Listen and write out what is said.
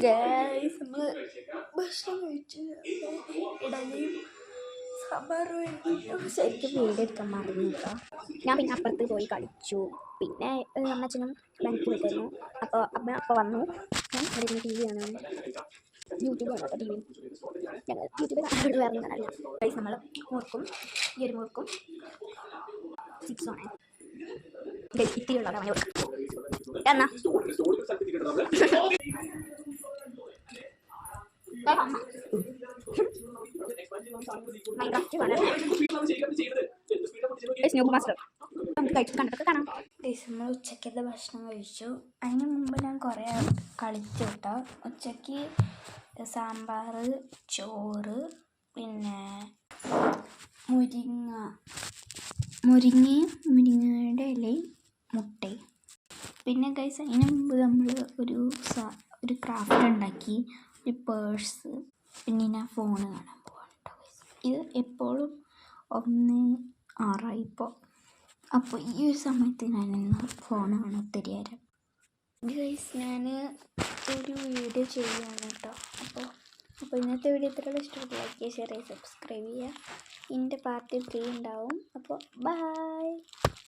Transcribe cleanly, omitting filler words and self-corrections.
Guys നമ്മൾ ഭക്ഷണം കഴിച്ച് ഉടനെയും സാമ്പാർ ശരിക്കും വീഡിയോ എടുക്കാൻ മറന്നു കേട്ടോ. ഞാൻ പിന്നെ അപ്പുറത്ത് പോയി കളിച്ചു. പിന്നെ അമ്മച്ചനും ബാങ്ക് പോയിട്ടായിരുന്നു. അപ്പോൾ അമ്മ വന്നു. ഞാൻ ഇവിടെ ടി വി ആണ്, യൂട്യൂബ് ആണ് കേട്ടോ. ടി വി ഞങ്ങൾ യൂട്യൂബിൽ കാണാനായിട്ട് വേറെ കാണാനില്ല. ഗൈസ് നമ്മൾ മുറുക്കും, ഈ ഒരു മുറുക്കും ചിപ്സുമാണ്. ഇത്തിരിയുള്ളത് അവനെ കൊടുക്കാം എന്നാ നമ്മൾ ഉച്ചക്കത്തെ ഭക്ഷണം കഴിച്ചു. അതിന് മുമ്പ് ഞാൻ കുറേ കളിച്ചു കേട്ടോ. ഉച്ചക്ക് സാമ്പാർ, ചോറ്, പിന്നെ മുരിങ്ങയുടെ ഇലയും മുട്ടയും. പിന്നെ ഗൈസ് അതിന് മുമ്പ് നമ്മൾ ഒരു ക്രാഫ്റ്റ് ഉണ്ടാക്കി, ഒരു പേഴ്സ്. പിന്നെ ഞാൻ ഫോണ് കാണാൻ പോവാണ് കേട്ടോ. ഇത് എപ്പോഴും 1:06 ഇപ്പോൾ. അപ്പോൾ ഈ ഒരു സമയത്ത് ഞാനിന്ന് ഫോൺ കാണാൻ തരാം ഗൈസ്. ഞാൻ ഒരു വീഡിയോ ചെയ്യുകയാണ് കേട്ടോ. അപ്പോൾ ഇന്നത്തെ വീഡിയോ ഇത്രയുള്ള ഇഷ്ടപ്പെട്ട ലൈക്ക് ചെയ്യുക, ഷെയർ ചെയ്യുക, സബ്സ്ക്രൈബ് ചെയ്യുക. ഇതിൻ്റെ പാർട്ട് 3 ഉണ്ടാവും. അപ്പോൾ ബൈ.